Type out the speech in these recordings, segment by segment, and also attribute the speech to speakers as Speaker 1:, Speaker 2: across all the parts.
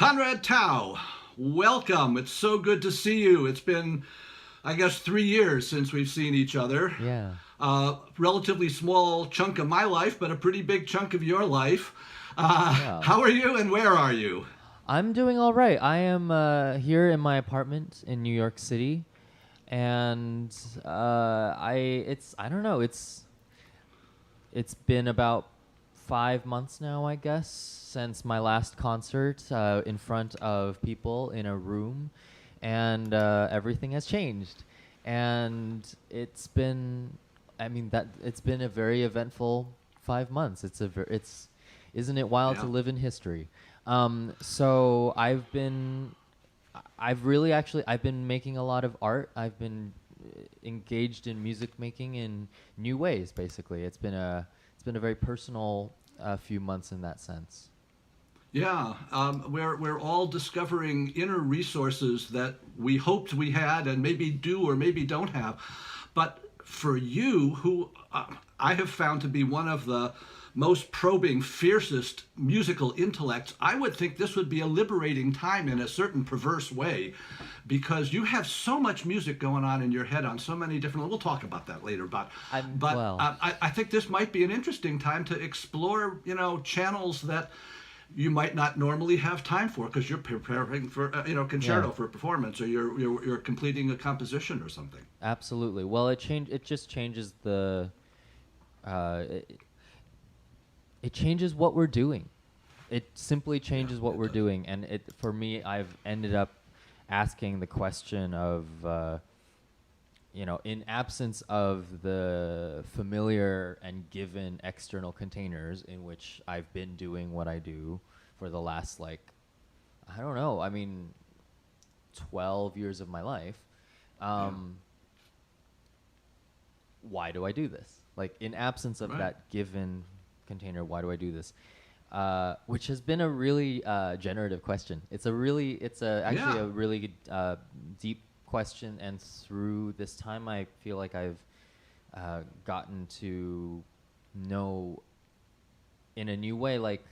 Speaker 1: Conrad Tao, welcome. It's so good to see you. It's been, I guess, 3 years since we've seen each other.
Speaker 2: Yeah.
Speaker 1: Relatively small chunk of my life, but a pretty big chunk of your life.
Speaker 2: Yeah.
Speaker 1: How are you and where are you?
Speaker 2: I'm doing all right. I am here in my apartment in New York City, and I don't know. It's been about 5 months now, I guess, since my last concert in front of people in a room, and everything has changed. And it's been a very eventful 5 months. Isn't it wild to
Speaker 1: Yeah.
Speaker 2: live in history? So I've been making a lot of art. I've been engaged in music making in new ways. Basically, it's been a very personal few months in that sense.
Speaker 1: Yeah, we're all discovering inner resources that we hoped we had and maybe do or maybe don't have. But for you, who I have found to be one of the most probing, fiercest musical intellects, I would think this would be a liberating time in a certain perverse way, because you have so much music going on in your head on so many different. We'll talk about that later, but
Speaker 2: I'm
Speaker 1: but
Speaker 2: well.
Speaker 1: I think this might be an interesting time to explore, channels that you might not normally have time for because you're preparing for concerto
Speaker 2: Yeah.
Speaker 1: for a performance, or you're completing a composition or something.
Speaker 2: Absolutely. Well, it just changes the. Uh, it, it changes what we're doing. It simply
Speaker 1: Yeah,
Speaker 2: changes what
Speaker 1: it
Speaker 2: we're
Speaker 1: does.
Speaker 2: doing, and it for me, I've ended up asking the question of, in absence of the familiar and given external containers in which I've been doing what I do for the last, like, I don't know, 12 years of my life.
Speaker 1: Yeah,
Speaker 2: Um, why do I do this? Like, in absence of
Speaker 1: right.
Speaker 2: that given container, why do I do this? Which has been a really generative question. Actually
Speaker 1: Yeah,
Speaker 2: a really deep question, and through this time, I feel like I've gotten to know in a new way, like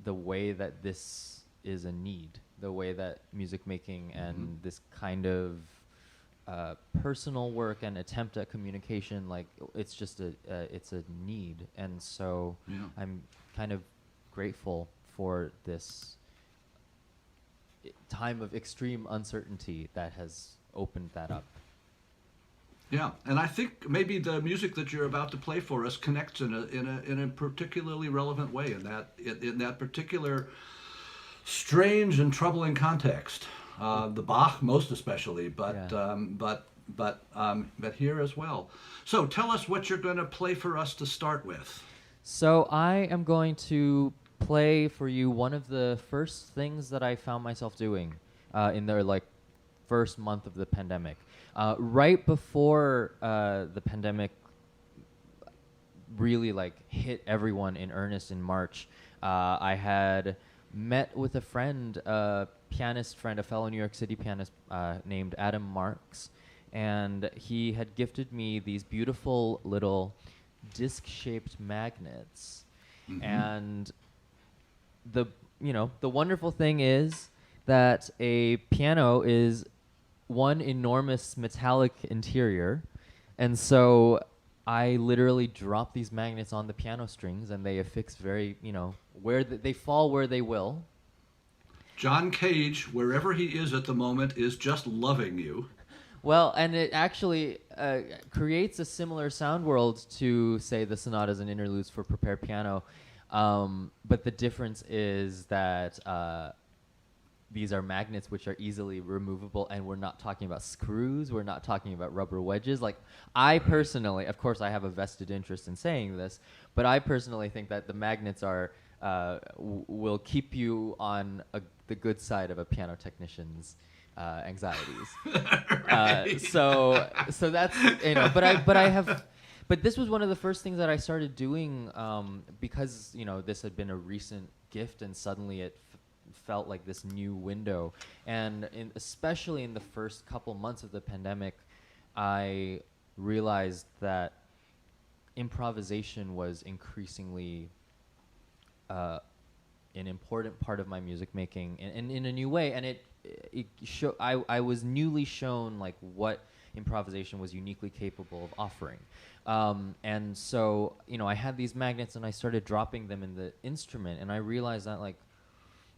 Speaker 2: the way that this is a need, the way that music making
Speaker 1: hmm,
Speaker 2: and this kind of personal work and attempt at communication, like it's a need, and so
Speaker 1: yeah.
Speaker 2: I'm kind of grateful for this time of extreme uncertainty that has opened that up.
Speaker 1: Yeah, and I think maybe the music that you're about to play for us connects in a particularly relevant way in that particular strange and troubling context. The Bach, most especially,
Speaker 2: Yeah.
Speaker 1: but here as well. So tell us what you're going to play for us to start with.
Speaker 2: So I am going to play for you one of the first things that I found myself doing in the first month of the pandemic. Right before the pandemic really hit everyone in earnest in March, I had met with a friend, a pianist friend, a fellow New York City pianist named Adam Marks, and he had gifted me these beautiful little disc-shaped magnets.
Speaker 1: Mm-hmm.
Speaker 2: And the the wonderful thing is that a piano is one enormous metallic interior, and so I literally drop these magnets on the piano strings, and they affix very, they fall where they will.
Speaker 1: John Cage, wherever he is at the moment, is just loving you.
Speaker 2: Well, and it actually creates a similar sound world to, say, the sonatas and interludes for prepared piano. But the difference is that these are magnets which are easily removable, and we're not talking about screws. We're not talking about rubber wedges. Like, I
Speaker 1: Right.
Speaker 2: personally, of course, I have a vested interest in saying this, but I personally think that the magnets will keep you on the good side of a piano technician's anxieties.
Speaker 1: Right.
Speaker 2: So that's, but this was one of the first things that I started doing, because this had been a recent gift, and suddenly it felt like this new window. And especially in the first couple months of the pandemic, I realized that improvisation was increasingly an important part of my music making and in a new way. And I was newly shown like what improvisation was uniquely capable of offering. And so, you know, I had these magnets and I started dropping them in the instrument, and I realized that, like,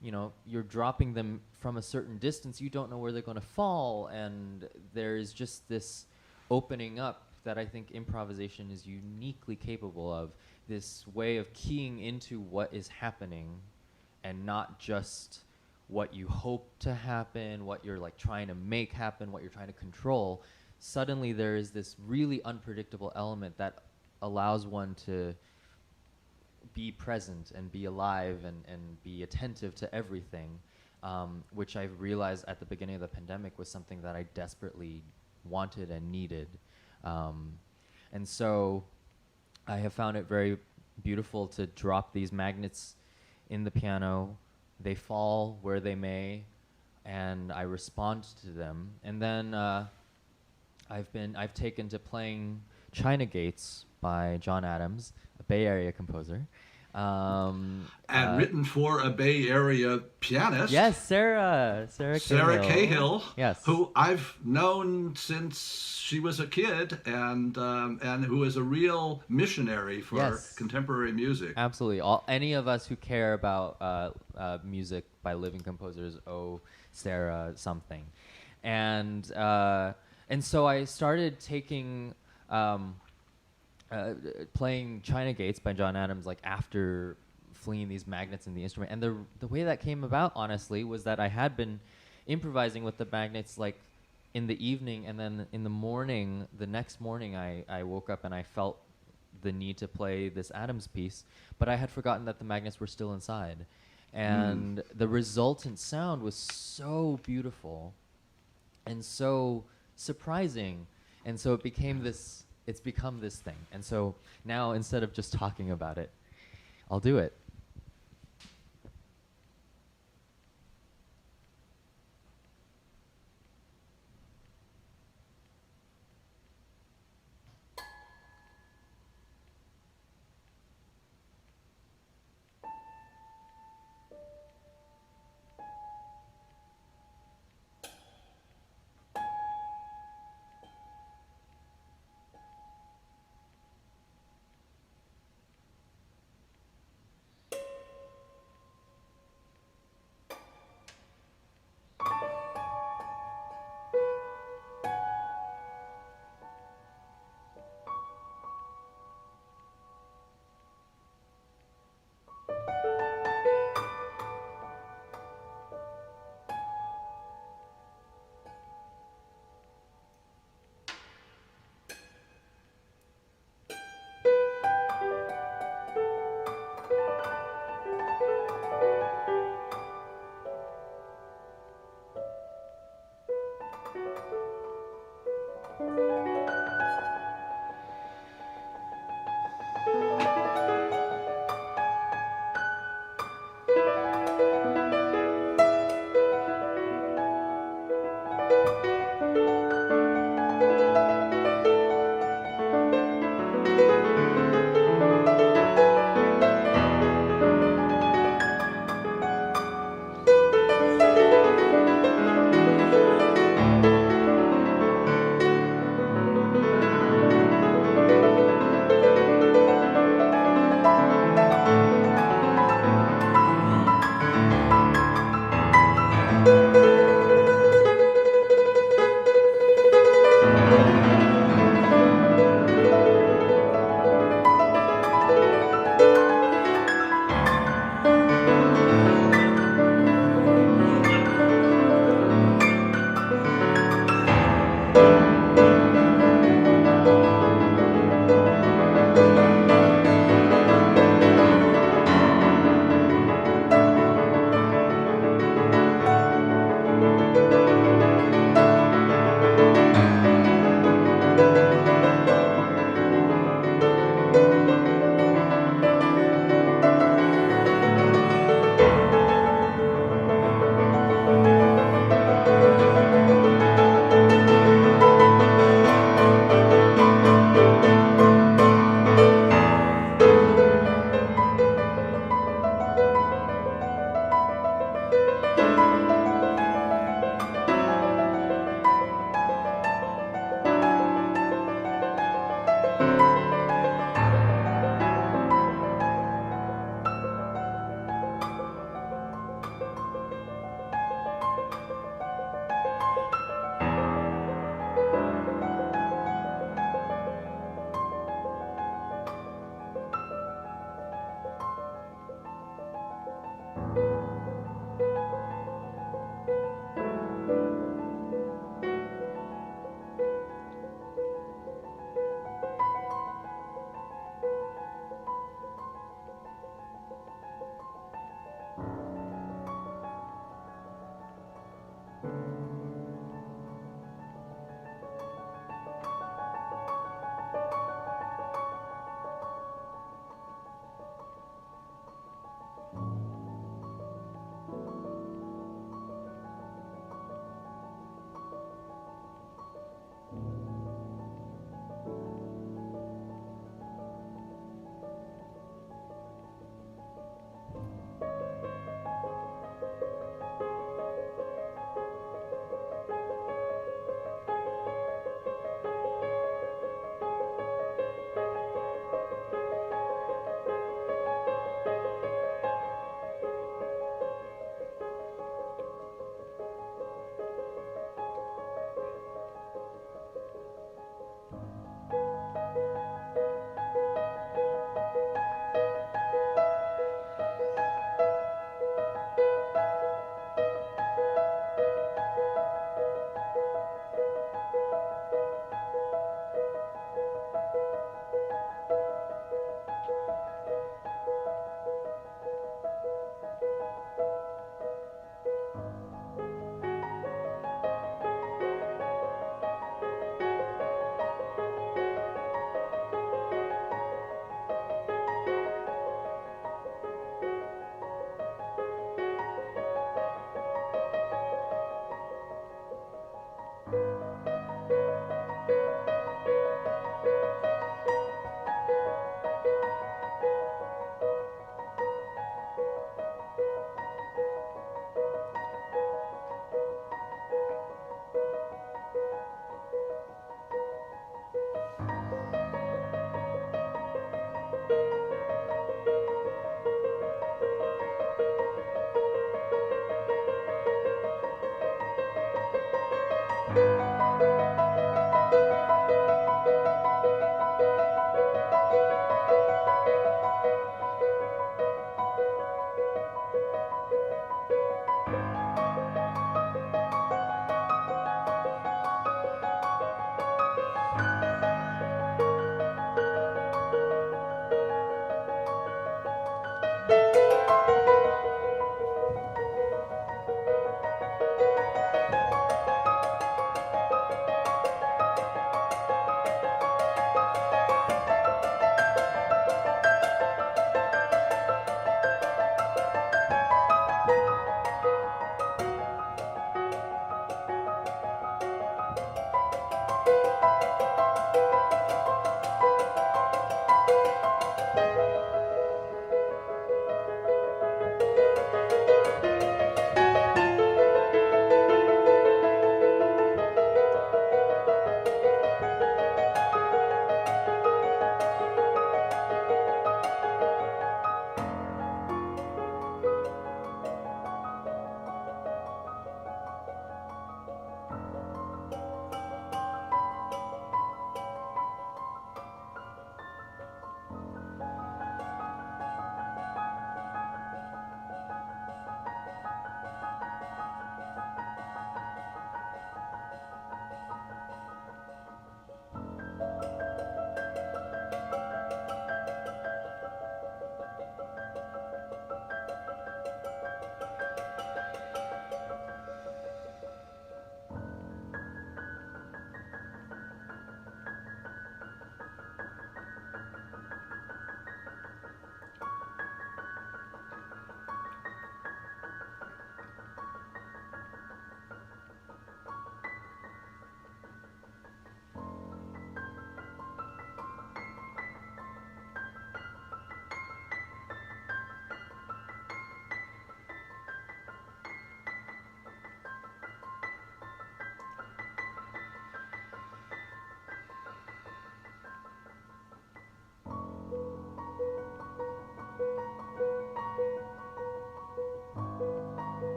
Speaker 2: you know, you're dropping them from a certain distance, you don't know where they're going to fall, and there's just this opening up that I think improvisation is uniquely capable of, this way of keying into what is happening and not just what you hope to happen, what you're like trying to make happen, what you're trying to control. Suddenly there is this really unpredictable element that allows one to be present and be alive and be attentive to everything, which I realized at the beginning of the pandemic was something that I desperately wanted and needed. And so I have found it very beautiful to drop these magnets in the piano. They fall where they may, and I respond to them. And then I've taken to playing China Gates by John Adams, a Bay Area composer.
Speaker 1: And written for a Bay Area pianist.
Speaker 2: Yes, Sarah
Speaker 1: Cahill.
Speaker 2: Yes.
Speaker 1: Who I've known since she was a kid, and who is a real missionary for contemporary music.
Speaker 2: Absolutely. Any of us who care about music by living composers owe Sarah something. And so I started taking playing China Gates by John Adams, like, after flinging these magnets in the instrument. And the way that came about, honestly, was that I had been improvising with the magnets, like, in the evening, and then in the morning, the next morning, I woke up and I felt the need to play this Adams piece, but I had forgotten that the magnets were still inside. And the resultant sound was so beautiful and so surprising. And so it became this, it's become this thing. And so now, instead of just talking about it, I'll do it.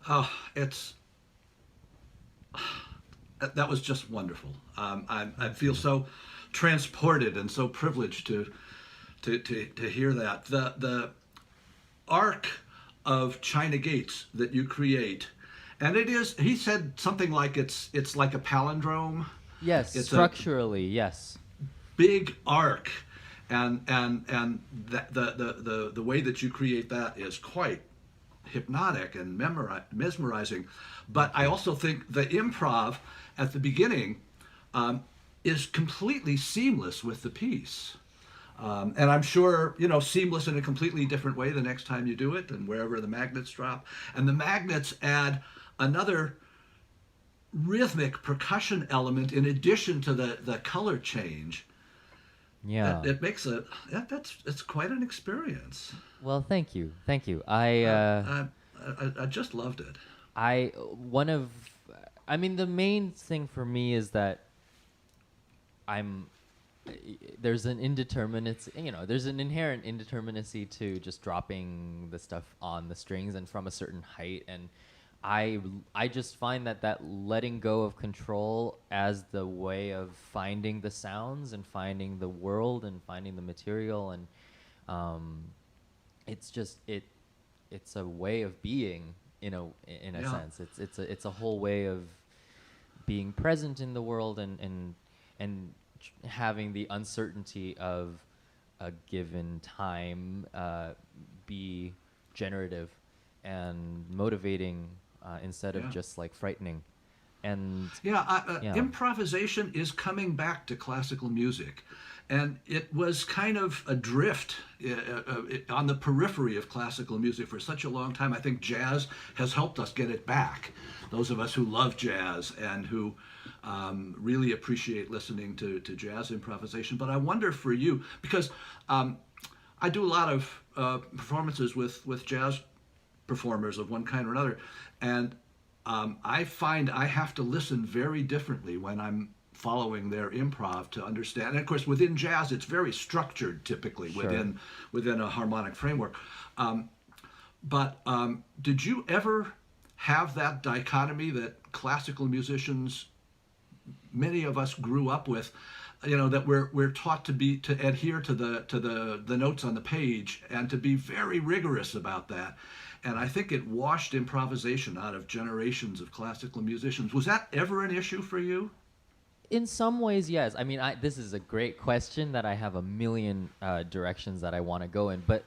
Speaker 1: Oh, it's that was just wonderful. I feel so transported and so privileged to hear that. The arc of China Gates that you create, and it is. He said something like it's like a palindrome.
Speaker 2: Yes,
Speaker 1: It's a
Speaker 2: structurally, yes.
Speaker 1: big arc, and the way that you create that is quite hypnotic and mesmerizing. But I also think the improv at the beginning is completely seamless with the piece. And I'm sure, seamless in a completely different way the next time you do it and wherever the magnets drop. And the magnets add another rhythmic percussion element in addition to the color change.
Speaker 2: Yeah.
Speaker 1: It makes it's quite an experience.
Speaker 2: Well, thank you. Thank you.
Speaker 1: I just loved it.
Speaker 2: I mean, the main thing for me is that there's an indeterminacy, there's an inherent indeterminacy to just dropping the stuff on the strings and from a certain height. And I just find that letting go of control as the way of finding the sounds and finding the world and finding the material, and it's a way of being in a
Speaker 1: Yeah.
Speaker 2: sense. It's a whole way of being present in the world and having the uncertainty of a given time be generative and motivating instead of
Speaker 1: Yeah.
Speaker 2: just like frightening. And yeah.
Speaker 1: Improvisation is coming back to classical music, and it was kind of adrift on the periphery of classical music for such a long time. I think jazz has helped us get it back. Those of us who love jazz and who really appreciate listening to jazz improvisation. But I wonder for you, because I do a lot of performances with jazz performers of one kind or another, and I find I have to listen very differently when I'm following their improv to understand. And of course, within jazz, it's very structured, typically
Speaker 2: Sure.
Speaker 1: within a harmonic framework. But did you ever have that dichotomy that classical musicians, many of us grew up with? That we're taught to adhere to the notes on the page and to be very rigorous about that. And I think it washed improvisation out of generations of classical musicians. Was that ever an issue for you?
Speaker 2: In some ways, yes. I mean, this is a great question that I have a million directions that I want to go in. But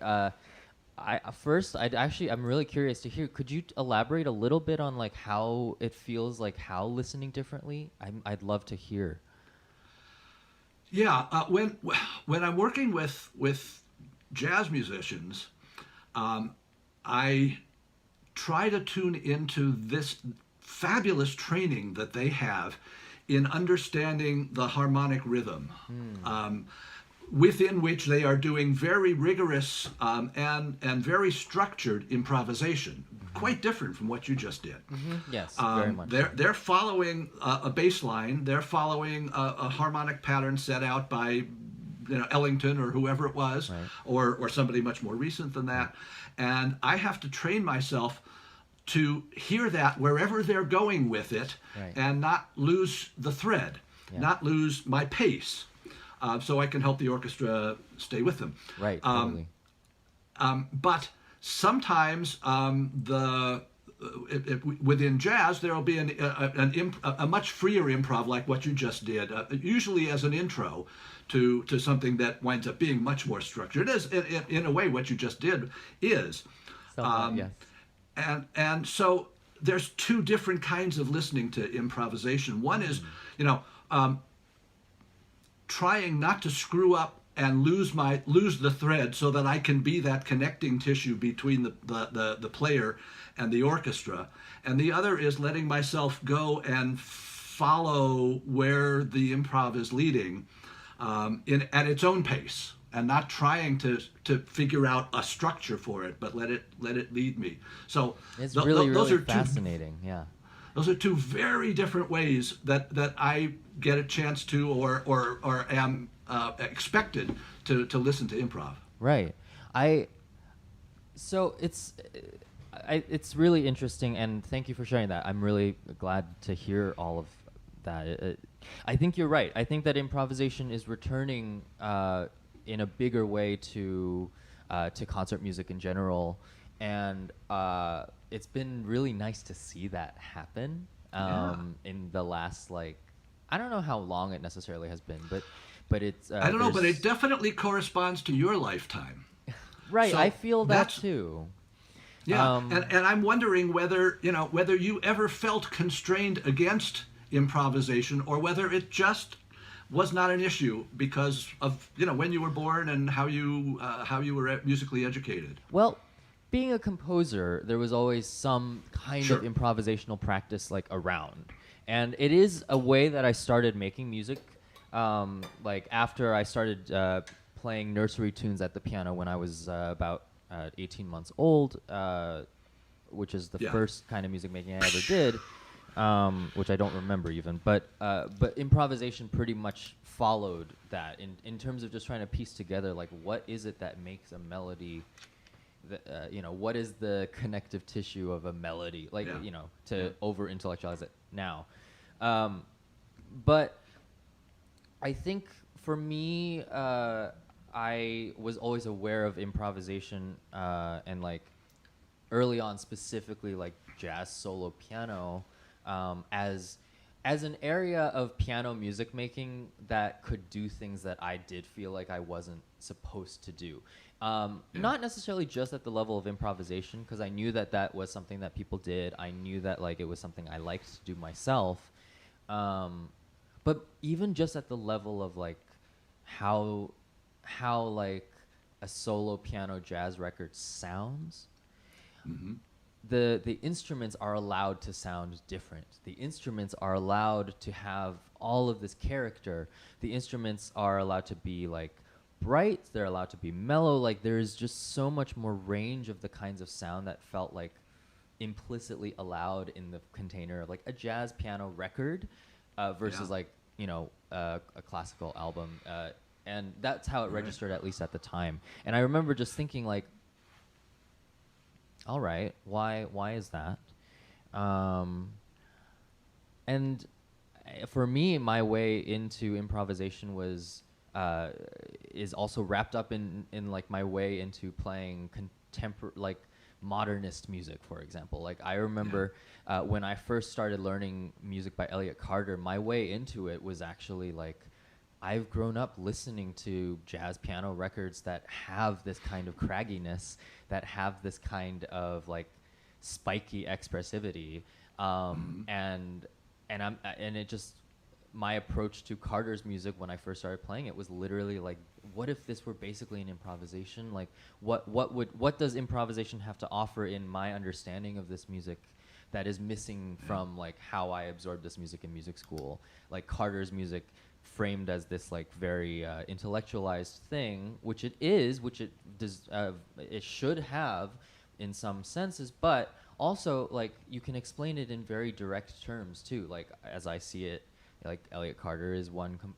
Speaker 2: I'm really curious to hear. Could you elaborate a little bit on like how it feels, like how listening differently? I'd love to hear.
Speaker 1: Yeah, when I'm working with jazz musicians, I try to tune into this fabulous training that they have in understanding the harmonic rhythm, within which they are doing very rigorous and very structured improvisation, quite different from what you just did.
Speaker 2: Yes, very much.
Speaker 1: They're following a bass line. They're following a harmonic pattern set out by Ellington or whoever it was,
Speaker 2: Right.
Speaker 1: or somebody much more recent than that. And I have to train myself to hear that wherever they're going with it,
Speaker 2: Right.
Speaker 1: and not lose the thread,
Speaker 2: Yeah.
Speaker 1: not lose my pace, so I can help the orchestra stay with them.
Speaker 2: Right, totally.
Speaker 1: But sometimes within jazz there will be a much freer improv like what you just did, usually as an intro to something that winds up being much more structured. It is in a way what you just did is.
Speaker 2: Yes.
Speaker 1: And so there's two different kinds of listening to improvisation. One is, trying not to screw up and lose the thread so that I can be that connecting tissue between the player and the orchestra. And the other is letting myself go and follow where the improv is leading at its own pace, and not trying to figure out a structure for it, but let it lead me. So
Speaker 2: It's
Speaker 1: those
Speaker 2: really
Speaker 1: are
Speaker 2: fascinating. Yeah.
Speaker 1: those are two very different ways that I get a chance to or am expected to listen to improv.
Speaker 2: Right. So it's it's really interesting, and thank you for sharing that. I'm really glad to hear all of that. I think you're right. I think that improvisation is returning in a bigger way to concert music in general, and it's been really nice to see that happen in the last, like, I don't know how long it necessarily has been, but it's
Speaker 1: I don't know, but it definitely corresponds to your lifetime.
Speaker 2: right.
Speaker 1: So
Speaker 2: I feel that
Speaker 1: that's
Speaker 2: too.
Speaker 1: yeah, and I'm wondering whether you ever felt constrained against improvisation, or whether it just was not an issue because of when you were born and how you were musically educated.
Speaker 2: Well, being a composer, there was always some kind
Speaker 1: Sure.
Speaker 2: of improvisational practice like around, and it is a way that I started making music. Like after I started playing nursery tunes at the piano when I was about 18 months old, which is the
Speaker 1: Yeah.
Speaker 2: first kind of music making I ever did, which I don't remember even. But improvisation pretty much followed that in terms of just trying to piece together like what is it that makes a melody. What is the connective tissue of a melody? Like,
Speaker 1: Yeah.
Speaker 2: to over intellectualize it now. But I think for me, I was always aware of improvisation and like early on, specifically like jazz solo piano, as an area of piano music making that could do things that I did feel like I wasn't supposed to do. Not necessarily just at the level of improvisation, because I knew that that was something that people did. I knew that like it was something I liked to do myself. But even just at the level of like how like a solo piano jazz record sounds, the instruments are allowed to sound different. The instruments are allowed to have all of this character. The instruments are allowed to be like bright, they're allowed to be mellow. Like there's just so much more range of the kinds of sound that felt like implicitly allowed in the container of like a jazz piano record versus like a classical album, and that's how it registered, at least at the time. And I remember just thinking like, all right, why is that? And for me, my way into improvisation was is also wrapped up in like my way into playing contemporary, like modernist music, for example. Like I remember when I first started learning music by Elliott Carter, my way into it was actually like, I've grown up listening to jazz piano records that have this kind of cragginess, that have this kind of like spiky expressivity, and it just, my approach to Carter's music when I first started playing it was literally like, what if this were basically an improvisation? Like, what does improvisation have to offer in my understanding of this music that is missing from like how I absorbed this music in music school? Like Carter's music framed as this like very intellectualized thing, which it is, which it does, it should have in some senses, but also like you can explain it in very direct terms too. Like as I see it, like Elliott Carter is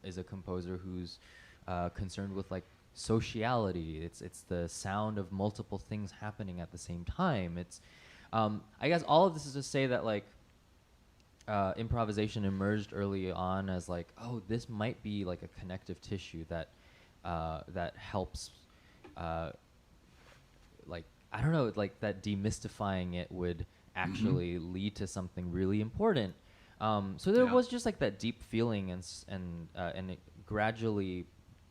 Speaker 2: is a composer who's concerned with like sociality. It's the sound of multiple things happening at the same time. It's I guess all of this is to say that like improvisation emerged early on as like, oh, this might be like a connective tissue that that helps like, I don't know, like that demystifying it would actually lead to something really important. So there was just like that deep feeling, and it gradually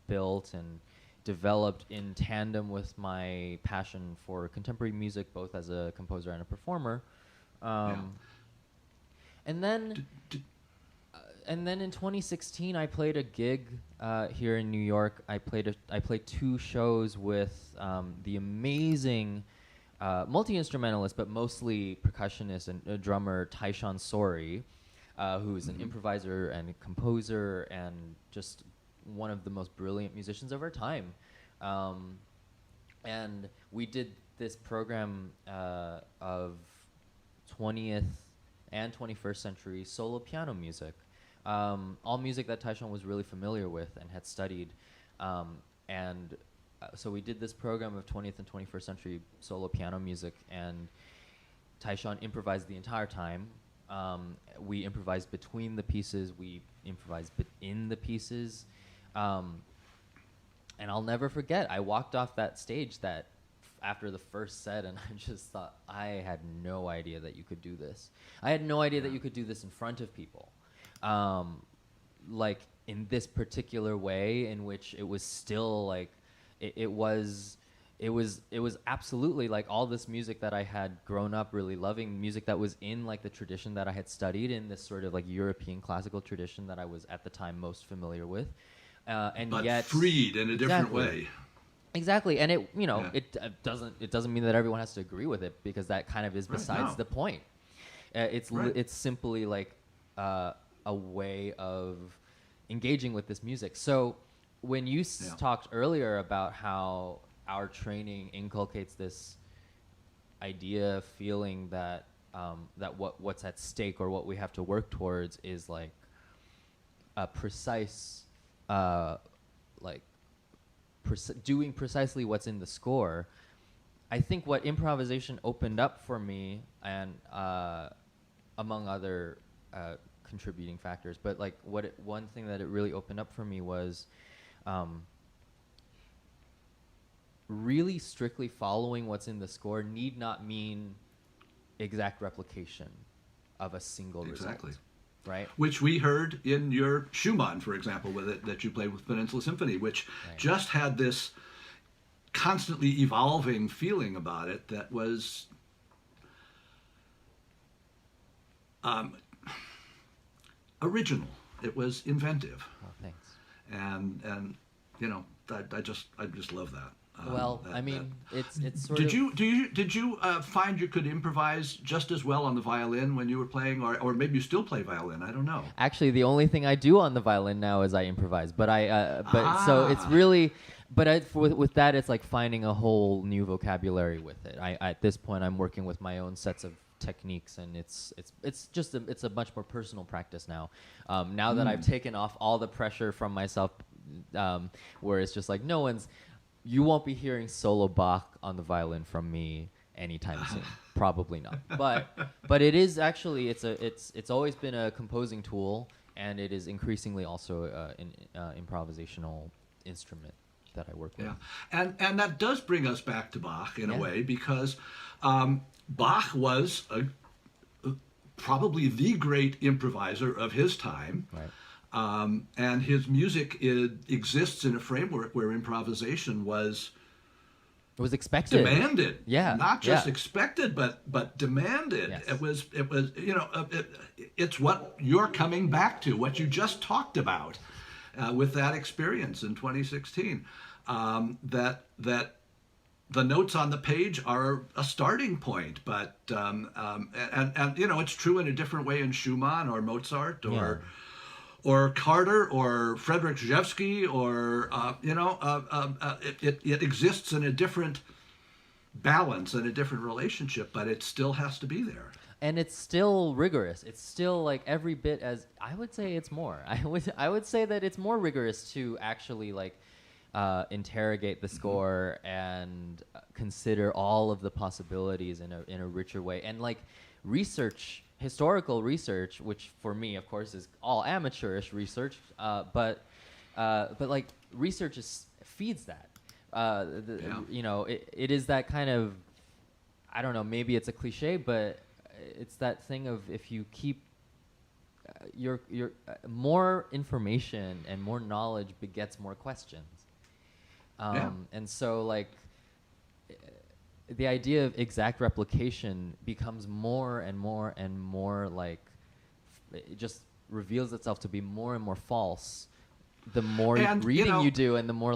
Speaker 2: built and developed in tandem with my passion for contemporary music, both as a composer and a performer. And then, in 2016, I played a gig here in New York. I played 2 shows with the amazing multi-instrumentalist, but mostly percussionist and drummer Taishan Sori, who is an improviser and a composer and just one of the most brilliant musicians of our time. And we did this program of 20th and 21st century solo piano music, all music that Taishan was really familiar with and had studied. So we did this program of 20th and 21st century solo piano music, and Taishan improvised the entire time. We improvised between the pieces. We improvised in the pieces. And I'll never forget, I walked off that stage after the first set, and I just thought, I had no idea that you could do this. I had no idea that you could do this in front of people. Like, in this particular way, in which it was still, like, it was absolutely, like, all this music that I had grown up really loving, music that was in, like, the tradition that I had studied, in this sort of, like, European classical tradition that I was, at the time, most familiar with. And
Speaker 1: but
Speaker 2: yet
Speaker 1: freed in a different way.
Speaker 2: Exactly, and it doesn't mean that everyone has to agree with it, because that kind of is besides the point. It's simply like a way of engaging with this music. So when you talked earlier about how our training inculcates this idea, feeling that what's at stake, or what we have to work towards, is like a precise, doing precisely what's in the score. I think what improvisation opened up for me, and among other contributing factors, but like one thing that it really opened up for me was really strictly following what's in the score need not mean exact replication of a single result. Right.
Speaker 1: Which we heard in your Schumann, for example, with it that you played with Peninsula Symphony, which just had this constantly evolving feeling about it that was original. It was inventive.
Speaker 2: Well, thanks.
Speaker 1: And you know, I just love that.
Speaker 2: It's sort
Speaker 1: did
Speaker 2: of...
Speaker 1: Did you find you could improvise just as well on the violin when you were playing, or maybe you still play violin? I don't know.
Speaker 2: Actually, the only thing I do on the violin now is I improvise. So it's really, with that, it's like finding a whole new vocabulary with it. At this point, I'm working with my own sets of techniques, and it's a much more personal practice now. Now that I've taken off all the pressure from myself, where it's just like you won't be hearing solo Bach on the violin from me anytime soon. Probably not. But it is actually, it's always been a composing tool, and it is increasingly also an improvisational instrument that I work with.
Speaker 1: Yeah, and that does bring us back to Bach in a way, because Bach was probably the great improviser of his time.
Speaker 2: Right.
Speaker 1: And his music exists in a framework where improvisation was
Speaker 2: expected,
Speaker 1: demanded. Not just
Speaker 2: yeah.
Speaker 1: expected, but demanded.
Speaker 2: Yes.
Speaker 1: It was it's what you're coming back to, what you just talked about with that experience in 2016. That the notes on the page are a starting point, but and it's true in a different way in Schumann or Mozart or Carter or Frederick Rzewski, or it exists in a different balance and a different relationship, but it still has to be there.
Speaker 2: And it's still rigorous. It's still like every bit as, I would say it's more. I would say that it's more rigorous to actually interrogate the score and consider all of the possibilities in a richer way, and historical research, which for me, of course, is all amateurish research, but research feeds that. It is that kind of, I don't know, maybe it's a cliche, but it's that thing of, if you keep your more information and more knowledge begets more questions. And so the idea of exact replication becomes more and more and more it just reveals itself to be more and more false the more reading you do, and the more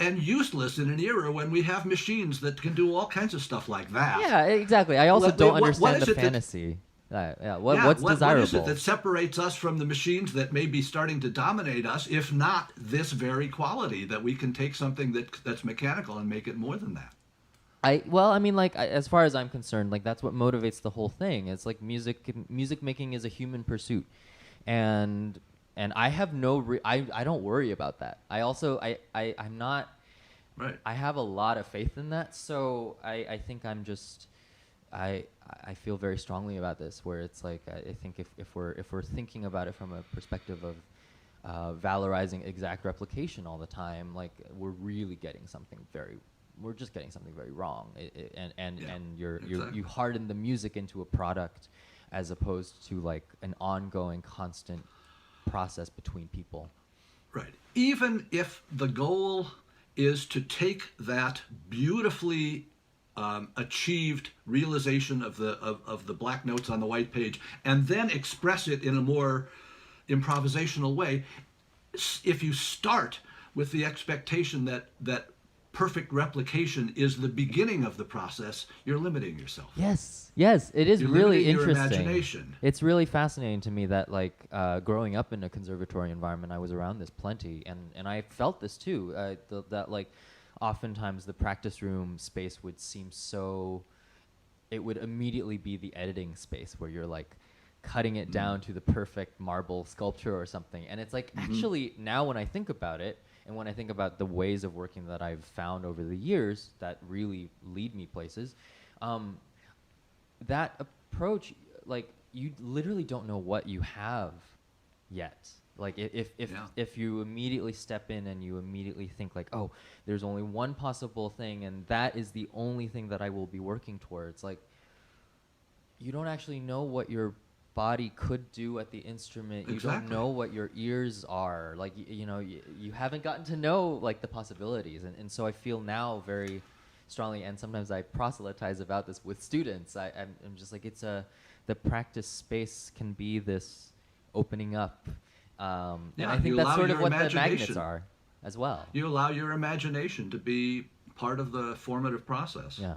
Speaker 1: and useless in an era when we have machines that can do all kinds of stuff like that.
Speaker 2: Yeah, exactly. I also don't understand the fantasy. What's desirable?
Speaker 1: What is it that separates us from the machines that may be starting to dominate us, if not this very quality, that we can take something that's mechanical and make it more than that?
Speaker 2: As far as I'm concerned, that's what motivates the whole thing. It's like music making is a human pursuit, and I have I don't worry about that. I'm not.
Speaker 1: Right.
Speaker 2: I have a lot of faith in that, so I think I'm just I I feel very strongly about this, where it's like I think if we're thinking about it from a perspective of valorizing exact replication all the time, like we're really getting something very, we're just getting something very wrong. And you harden the music into a product, as opposed to like an ongoing, constant process between people.
Speaker 1: Right. Even if the goal is to take that beautifully achieved realization of the black notes on the white page and then express it in a more improvisational way, if you start with the expectation that perfect replication is the beginning of the process, you're limiting yourself.
Speaker 2: Yes, yes, it is
Speaker 1: You're
Speaker 2: really
Speaker 1: limiting your
Speaker 2: interesting.
Speaker 1: imagination.
Speaker 2: It's really fascinating to me that, like, growing up in a conservatory environment, I was around this plenty, and I felt this too. That like, oftentimes the practice room space would seem so. It would immediately be the editing space where you're like cutting it down to the perfect marble sculpture or something, and it's like actually now when I think about it. And when I think about the ways of working that I've found over the years that really lead me places, that approach, like, you literally don't know what you have yet. Like, if you immediately step in and you immediately think like, oh, there's only one possible thing and that is the only thing that I will be working towards, like, you don't actually know what your body could do at the instrument. You don't know what your ears are like. You haven't gotten to know like the possibilities, and so I feel now very strongly, and sometimes I proselytize about this with students. I'm just like, the practice space can be this opening up, and I think that's sort of what the magnets are as well.
Speaker 1: You allow your imagination to be part of the formative process.
Speaker 2: Yeah.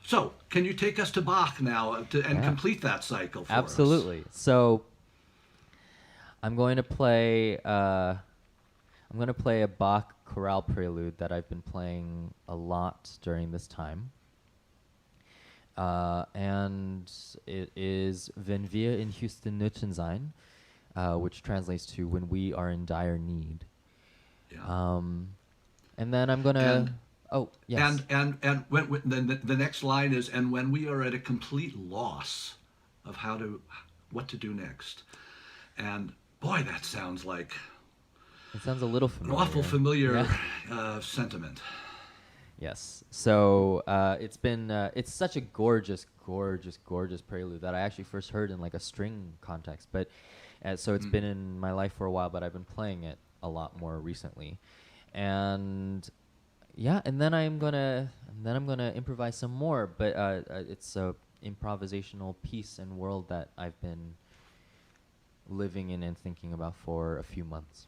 Speaker 1: So, can you take us to Bach now and complete that cycle for us?
Speaker 2: Absolutely. So, I'm going to play a Bach chorale prelude that I've been playing a lot during this time, and it is "Wenn wir in höchster Nöten sein," which translates to "When we are in dire need."
Speaker 1: Yeah.
Speaker 2: And then I'm gonna. Oh, yes.
Speaker 1: And when the next line is, and when we are at a complete loss of what to do next. And boy, that sounds like
Speaker 2: it sounds a little familiar.
Speaker 1: An awful familiar sentiment.
Speaker 2: Yes. So it's such a gorgeous prelude that I actually first heard in like a string context. But so it's been in my life for a while, but I've been playing it a lot more recently. And yeah, and then I'm gonna improvise some more, but it's a improvisational piece and world that I've been living in and thinking about for a few months.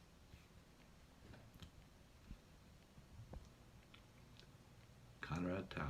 Speaker 1: Conrad Tao.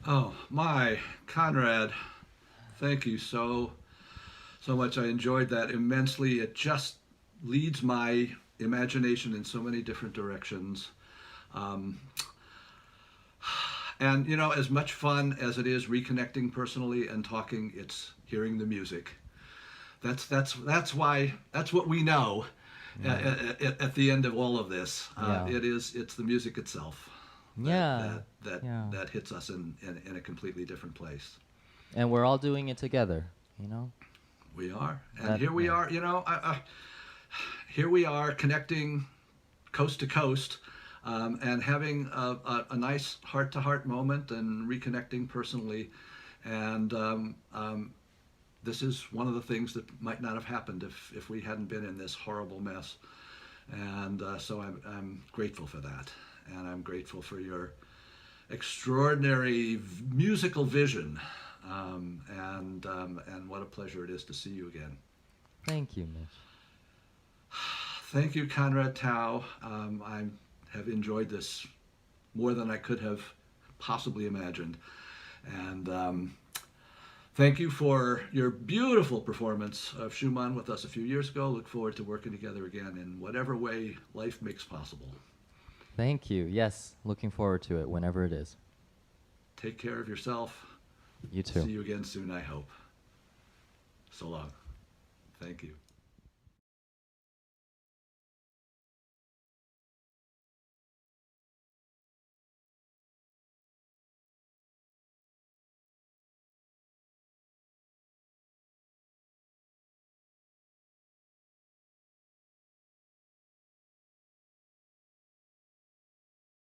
Speaker 1: Oh, my, Conrad, thank you so much. I enjoyed that immensely. It just leads my imagination in so many different directions. Um, and you know, as much fun as it is reconnecting personally and talking, it's hearing the music. That's why that's what we know at the end of all of this.
Speaker 2: Yeah.
Speaker 1: It's the music itself.
Speaker 2: Yeah.
Speaker 1: That hits us in a completely different place.
Speaker 2: And we're all doing it together, you know?
Speaker 1: We are, and here we are. You know, here we are connecting coast to coast, and having a nice heart-to-heart moment and reconnecting personally. And this is one of the things that might not have happened if we hadn't been in this horrible mess. And so I'm grateful for that. And I'm grateful for your extraordinary musical vision. And what a pleasure it is to see you again.
Speaker 2: Thank you, Mitch.
Speaker 1: Thank you, Conrad Tao. I have enjoyed this more than I could have possibly imagined. And thank you for your beautiful performance of Schumann with us a few years ago. Look forward to working together again in whatever way life makes possible.
Speaker 2: Thank you. Yes, looking forward to it whenever it is.
Speaker 1: Take care of yourself.
Speaker 2: You too.
Speaker 1: See you again soon, I hope. So long. Thank you.